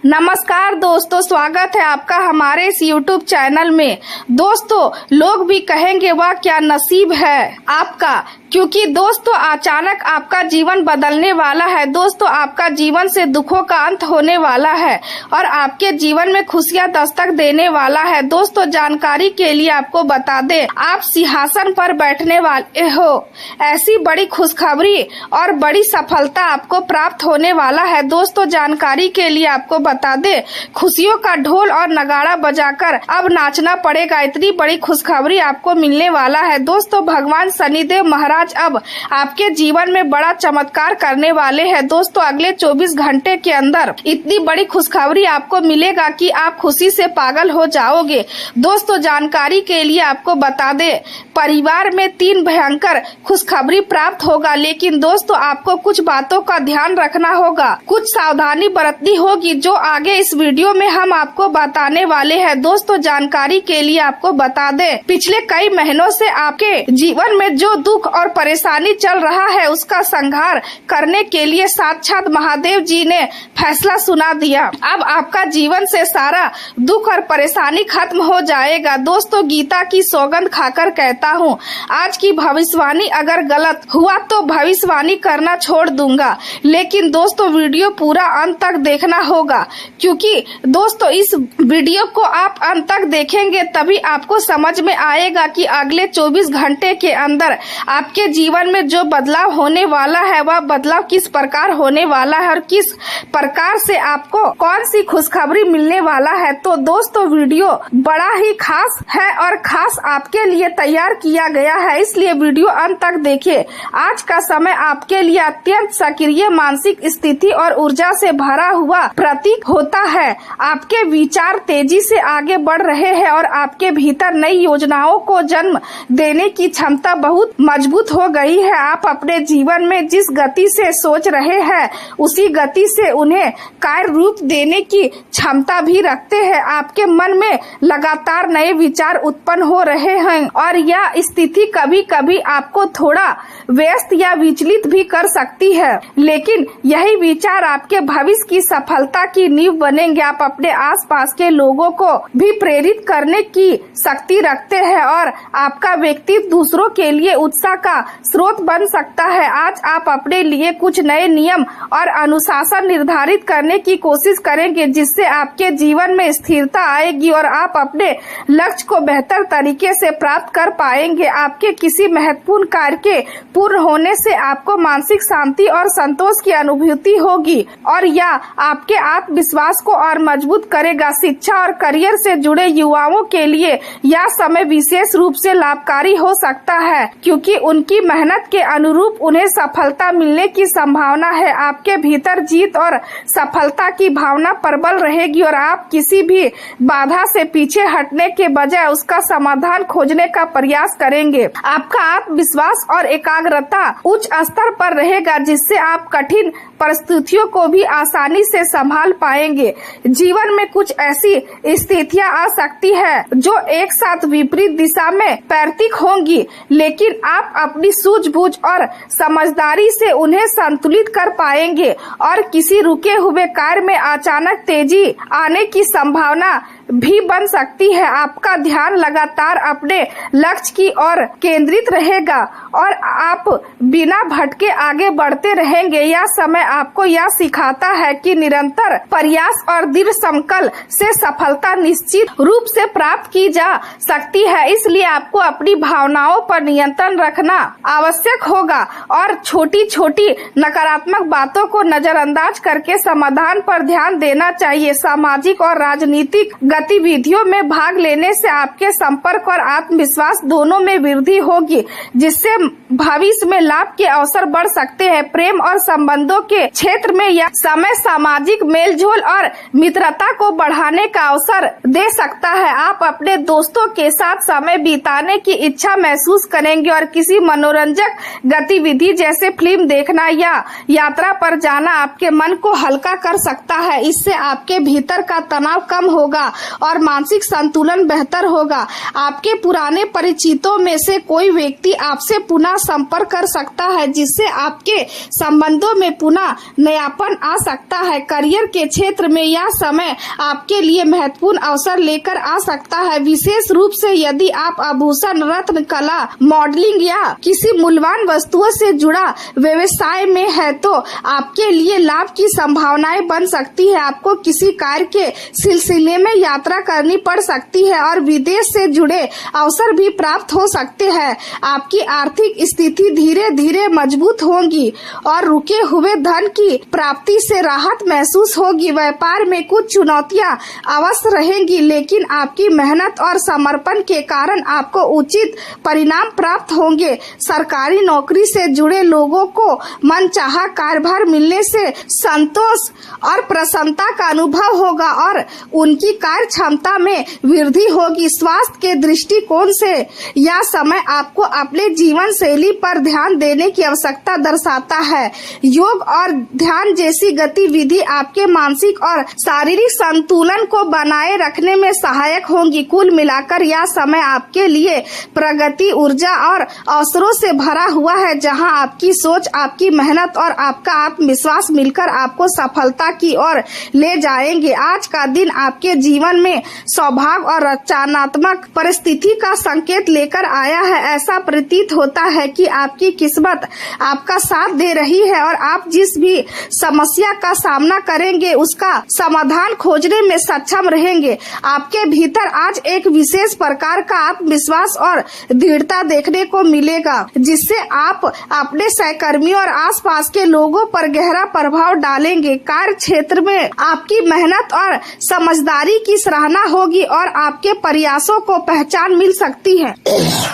नमस्कार दोस्तों, स्वागत है आपका हमारे इस YouTube चैनल में। दोस्तों, लोग भी कहेंगे वह क्या नसीब है आपका, क्योंकि दोस्तों अचानक आपका जीवन बदलने वाला है। दोस्तों, आपका जीवन से दुखों का अंत होने वाला है और आपके जीवन में खुशियां दस्तक देने वाला है। दोस्तों, जानकारी के लिए आपको बता दें, आप सिंहासन पर बैठने वाले हो। ऐसी बड़ी खुशखबरी और बड़ी सफलता आपको प्राप्त होने वाला है। दोस्तों, जानकारी के लिए आपको बता दे, खुशियों का ढोल और नगाड़ा बजाकर अब नाचना पड़ेगा। इतनी बड़ी खुशखबरी आपको मिलने वाला है। दोस्तों, भगवान शनिदेव महाराज अब आपके जीवन में बड़ा चमत्कार करने वाले हैं। दोस्तों, अगले 24 घंटे के अंदर इतनी बड़ी खुशखबरी आपको मिलेगा कि आप खुशी से पागल हो जाओगे। दोस्तों, जानकारी के लिए आपको बता दे, परिवार में 3 भयंकर खुशखबरी प्राप्त होगा, लेकिन दोस्तों आपको कुछ बातों का ध्यान रखना होगा, कुछ सावधानी बरतनी होगी, जो आगे इस वीडियो में हम आपको बताने वाले हैं। दोस्तों, जानकारी के लिए आपको बता दें, पिछले कई महीनों से आपके जीवन में जो दुख और परेशानी चल रहा है, उसका संहार करने के लिए साक्षात महादेव जी ने फैसला सुना दिया। अब आपका जीवन से सारा दुख और परेशानी खत्म हो जाएगा। दोस्तों, गीता की सौगंध खाकर कहता हूँ, आज की भविष्यवाणी अगर गलत हुआ तो भविष्यवाणी करना छोड़ दूंगा। लेकिन दोस्तों, वीडियो पूरा अंत तक देखना होगा, क्योंकि दोस्तों इस वीडियो को आप अंत तक देखेंगे तभी आपको समझ में आएगा कि अगले 24 घंटे के अंदर आपके जीवन में जो बदलाव होने वाला है, वह बदलाव किस प्रकार होने वाला है और किस प्रकार से आपको कौन सी खुशखबरी मिलने वाला है। तो दोस्तों, वीडियो बड़ा ही खास है और खास आपके लिए तैयार किया गया है, इसलिए वीडियो अंत तक देखिए। आज का समय आपके लिए अत्यंत सक्रिय मानसिक स्थिति और ऊर्जा से भरा हुआ प्रतीक होता है। आपके विचार तेजी से आगे बढ़ रहे हैं और आपके भीतर नई योजनाओं को जन्म देने की क्षमता बहुत मजबूत हो गई है। आप अपने जीवन में जिस गति से सोच रहे हैं, उसी गति से उन्हें कार्य रूप देने की क्षमता भी रखते हैं। आपके मन में लगातार नए विचार उत्पन्न हो रहे हैं और यह स्थिति कभी कभी आपको थोड़ा व्यस्त या विचलित भी कर सकती है, लेकिन यही विचार आपके भविष्य की सफलता की नींव बनेंगे। आप अपने आसपास के लोगों को भी प्रेरित करने की शक्ति रखते हैं और आपका व्यक्तित्व दूसरों के लिए उत्साह का स्रोत बन सकता है। आज आप अपने लिए कुछ नए नियम और अनुशासन निर्धारित करने की कोशिश करेंगे, जिससे आपके जीवन में स्थिरता आएगी और आप अपने लक्ष्य को बेहतर तरीके से प्राप्त कर पाएंगे। आपके किसी महत्वपूर्ण कार्य के पूर्ण होने से आपको मानसिक शांति और संतोष की अनुभूति होगी और यह आपके आत्मविश्वास को और मजबूत करेगा। शिक्षा और करियर से जुड़े युवाओं के लिए यह समय विशेष रूप से लाभकारी हो सकता है, क्योंकि उनकी मेहनत के अनुरूप उन्हें सफलता मिलने की संभावना है। आपके भीतर जीत और सफलता की भावना प्रबल रहेगी और आप किसी भी बाधा से पीछे हटने के बजाय उसका समाधान खोजने का प्रयास करेंगे। आपका आत्मविश्वास और एकाग्रता उच्च स्तर पर रहेगा, जिससे आप कठिन परिस्थितियों को भी आसानी से संभाल पाएंगे। जीवन में कुछ ऐसी स्थितियां आ सकती है जो एक साथ विपरीत दिशा में प्रतीक होंगी, लेकिन आप अपनी सूझबूझ और समझदारी से उन्हें संतुलित कर पाएंगे और किसी रुके हुए कार्य में अचानक तेजी आने की संभावना भी बन सकती है। आपका ध्यान लगातार अपने लक्ष्य की ओर केंद्रित रहेगा और आप बिना भटके आगे बढ़ते रहेंगे। यह समय आपको यह सिखाता है कि निरंतर प्रयास और दृढ़ संकल्प से सफलता निश्चित रूप से प्राप्त की जा सकती है। इसलिए आपको अपनी भावनाओं पर नियंत्रण रखना आवश्यक होगा और छोटी छोटी नकारात्मक बातों को नजरअंदाज करके समाधान पर ध्यान देना चाहिए। सामाजिक और राजनीतिक गतिविधियों में भाग लेने से आपके संपर्क और आत्मविश्वास दोनों में वृद्धि होगी, जिससे भविष्य में लाभ के अवसर बढ़ सकते हैं। प्रेम और संबंधों के क्षेत्र में यह समय सामाजिक मेलजोल और मित्रता को बढ़ाने का अवसर दे सकता है। आप अपने दोस्तों के साथ समय बिताने की इच्छा महसूस करेंगे और किसी मनोरंजक गतिविधि जैसे फिल्म देखना या यात्रा पर जाना आपके मन को हल्का कर सकता है। इससे आपके भीतर का तनाव कम होगा और मानसिक संतुलन बेहतर होगा। आपके पुराने परिचितों में से कोई व्यक्ति आपसे पुनः संपर्क कर सकता है, जिससे आपके संबंधों में पुनः नयापन आ सकता है। करियर के क्षेत्र में यह समय आपके लिए महत्वपूर्ण अवसर लेकर आ सकता है। विशेष रूप से यदि आप आभूषण, रत्न कला, मॉडलिंग या किसी मूल्यवान वस्तुओं से जुड़ा व्यवसाय में है तो आपके लिए लाभ की संभावनाएं बन सकती है। आपको किसी कार्य के सिलसिले में यात्रा करनी पड़ सकती है और विदेश से जुड़े अवसर भी प्राप्त हो सकते हैं। आपकी आर्थिक स्थिति धीरे धीरे मजबूत होगी और रुके हुए धन की प्राप्ति से राहत महसूस होगी। व्यापार में कुछ चुनौतियां अवश्य रहेंगी, लेकिन आपकी मेहनत और समर्पण के कारण आपको उचित परिणाम प्राप्त होंगे। सरकारी नौकरी से जुड़े लोगों को मनचाहा कार्यभार मिलने से संतोष और प्रसन्नता का अनुभव होगा और उनकी कार्य क्षमता में वृद्धि होगी। स्वास्थ्य के दृष्टिकोण से यह समय आपको अपने जीवन शैली पर ध्यान देने की आवश्यकता दर्शाता है। योग और ध्यान जैसी गतिविधि आपके मानसिक और शारीरिक संतुलन को बनाए रखने में सहायक होंगी। कुल मिलाकर यह समय आपके लिए प्रगति, ऊर्जा और अवसरों से भरा हुआ है, जहां आपकी सोच, आपकी मेहनत और आपका आत्मविश्वास मिलकर आपको सफलता की ओर ले जाएंगे। आज का दिन आपके जीवन में सौभाग्य और रचनात्मक परिस्थिति का संकेत लेकर आया है। ऐसा प्रतीत होता है कि आपकी किस्मत आपका साथ दे रही है और आप जिस भी समस्या का सामना करेंगे उसका समाधान खोजने में सक्षम रहेंगे। आपके भीतर आज एक विशेष प्रकार का आत्मविश्वास और दृढ़ता देखने को मिलेगा, जिससे आप अपने सहकर्मियों और आसपास के लोगों पर गहरा प्रभाव डालेंगे। कार्य क्षेत्र में आपकी मेहनत और समझदारी की सराहना होगी और आपके प्रयासों को पहचान मिल सकती है,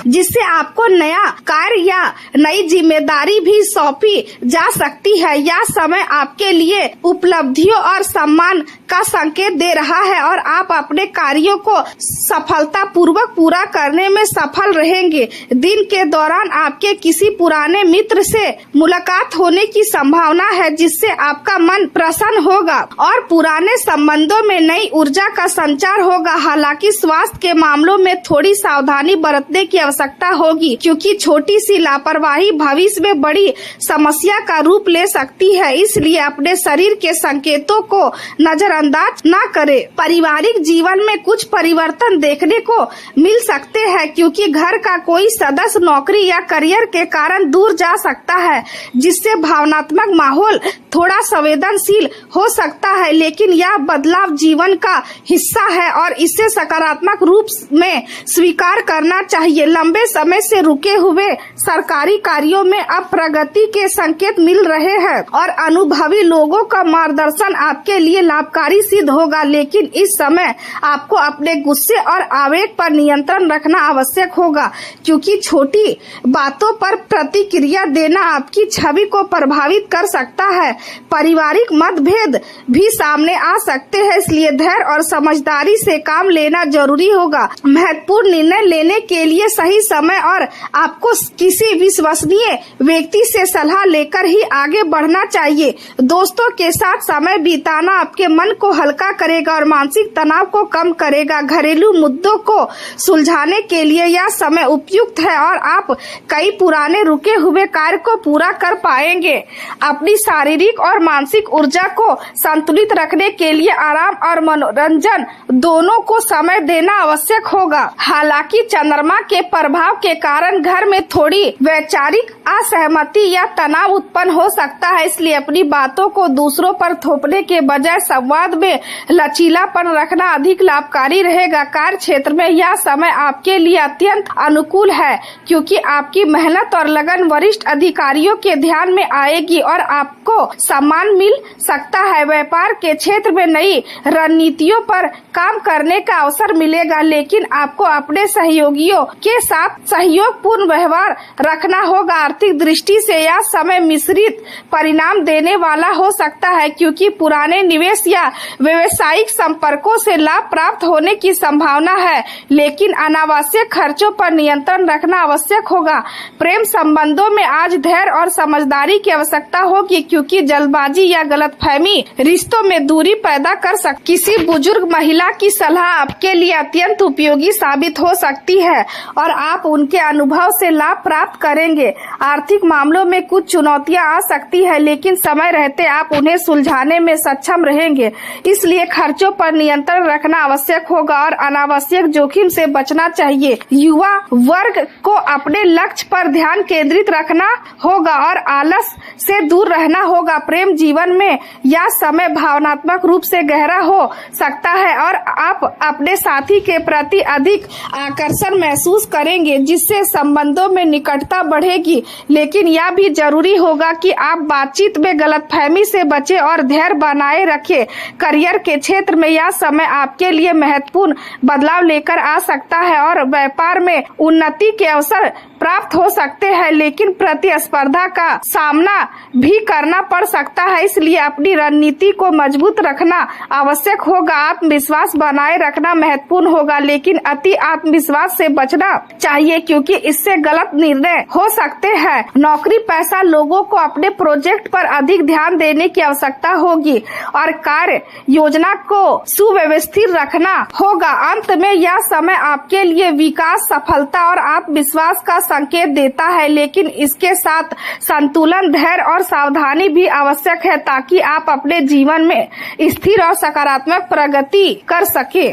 जिससे आपको नया कार्य या नई जिम्मेदारी भी सौंपी जा सकती है। यह समय आपके लिए उपलब्धियों और सम्मान का संकेत दे रहा है और आप अपने कार्यों को सफलतापूर्वक पूरा करने में सफल रहेंगे। दिन के दौरान आपके किसी पुराने मित्र से मुलाकात होने की संभावना है, जिससे आपका मन प्रसन्न होगा और पुराने संबंधों में नई ऊर्जा का संचार होगा। हालांकि स्वास्थ्य के मामलों में थोड़ी सावधानी बरतने की आवश्यकता होगी, क्योंकि छोटी सी लापरवाही भविष्य में बड़ी समस्या का रूप ले सकती है। इसलिए अपने शरीर के संकेतों को नजरअंदाज न करें। पारिवारिक जीवन में कुछ परिवर्तन देखने को मिल सकते हैं, क्योंकि घर का कोई सदस्य नौकरी या करियर के कारण दूर जा सकता है, जिससे भावनात्मक माहौल थोड़ा संवेदनशील हो सकता है। लेकिन यह बदलाव जीवन का हिस्सा है और इसे सकारात्मक रूप में स्वीकार करना चाहिए। लंबे समय से रुके हुए सरकारी कार्यों में अब प्रगति के संकेत मिल रहे हैं और अनुभवी लोगों का मार्गदर्शन आपके लिए लाभकारी सिद्ध होगा। लेकिन इस समय आपको अपने गुस्से और आवेग पर नियंत्रण रखना आवश्यक होगा, क्योंकि छोटी बातों पर प्रतिक्रिया देना आपकी छवि को प्रभावित कर सकता है। पारिवारिक मतभेद भी सामने आ सकते हैं, इसलिए धैर्य और समझदारी से काम लेना जरूरी होगा। महत्वपूर्ण निर्णय लेने के लिए सही समय और आपको किसी विश्वसनीय व्यक्ति से सलाह लेकर ही आगे बढ़ना चाहिए। दोस्तों के साथ समय बिताना आपके मन को हल्का करेगा और मानसिक तनाव को कम करेगा। घरेलू मुद्दों को सुलझाने के लिए यह समय उपयुक्त है और आप कई पुराने रुके हुए कार्य को पूरा कर पाएंगे। अपनी शारीरिक और मानसिक ऊर्जा को संतुलित रखने के लिए आराम और मनोरंजन दोनों को समय देना आवश्यक होगा। हालांकि चंद्रमा के प्रभाव के कारण घर में थोड़ी वैचारिक असहमति या तनाव उत्पन्न हो सकता है, इसलिए अपनी बातों को दूसरों पर थोपने के बजाय संवाद में लचीलापन रखना अधिक लाभकारी रहेगा। कार्य क्षेत्र में यह समय आपके लिए अत्यंत अनुकूल है, क्योंकि आपकी मेहनत और लगन वरिष्ठ अधिकारियों के ध्यान में आएगी और आपको सम्मान मिल सकता है। व्यापार के क्षेत्र में नई रणनीतियों पर काम करने का अवसर मिलेगा, लेकिन आपको अपने सहयोगियों के साथ सहयोगपूर्ण व्यवहार रखना होगा। आर्थिक दृष्टि से यह समय मिश्रित परिणाम देने वाला हो सकता है, क्योंकि पुराने निवेश या व्यवसायिक संपर्कों से लाभ प्राप्त होने की संभावना है, लेकिन अनावश्यक खर्चों पर नियंत्रण रखना आवश्यक होगा। प्रेम संबंधों में आज धैर्य और समझदारी की आवश्यकता होगी, क्योंकि जल्दबाजी या गलतफहमी रिश्तों में दूरी पैदा कर सकती। किसी बुजुर्ग महिला की सलाह आपके लिए अत्यंत उपयोगी साबित हो सकती है और आप उनके अनुभव से लाभ प्राप्त करेंगे। आर्थिक मामलों में कुछ चुनौतियां आ सकती है, लेकिन समय रहते आप उन्हें सुलझाने में सक्षम रहेंगे। इसलिए खर्चों पर नियंत्रण रखना आवश्यक होगा और अनावश्यक जोखिम से बचना चाहिए। युवा वर्ग को अपने लक्ष्य पर ध्यान केंद्रित रखना होगा और आलस से दूर रहना होगा। प्रेम जीवन में यह समय भावनात्मक रूप से गहरा हो सकता है और आप अपने साथी के प्रति अधिक आकर्षण महसूस करेंगे, जिससे संबंधों में निकटता बढ़ेगी। लेकिन यह भी जरूरी होगा कि आप बातचीत में गलतफहमी से बचें और धैर्य बनाए रखें। करियर के क्षेत्र में यह समय आपके लिए महत्वपूर्ण बदलाव लेकर आ सकता है और व्यापार में उन्नति के अवसर प्राप्त हो सकते हैं, लेकिन प्रतिस्पर्धा का सामना भी करना पड़ सकता है। इसलिए अपनी रणनीति को मजबूत रखना आवश्यक होगा। आत्मविश्वास बनाए रखना महत्वपूर्ण होगा, लेकिन अति आत्मविश्वास से बचना चाहिए क्योंकि इससे गलत निर्णय हो सकते हैं। नौकरी पेशा लोगों को अपने प्रोजेक्ट पर अधिक ध्यान देने की आवश्यकता होगी और कार्य योजना को सुव्यवस्थित रखना होगा। अंत में यह समय आपके लिए विकास, सफलता और आत्मविश्वास का संकेत देता है, लेकिन इसके साथ संतुलन, धैर्य और सावधानी भी आवश्यक है ताकि आप अपने जीवन में स्थिर और सकारात्मक प्रगति कर सके।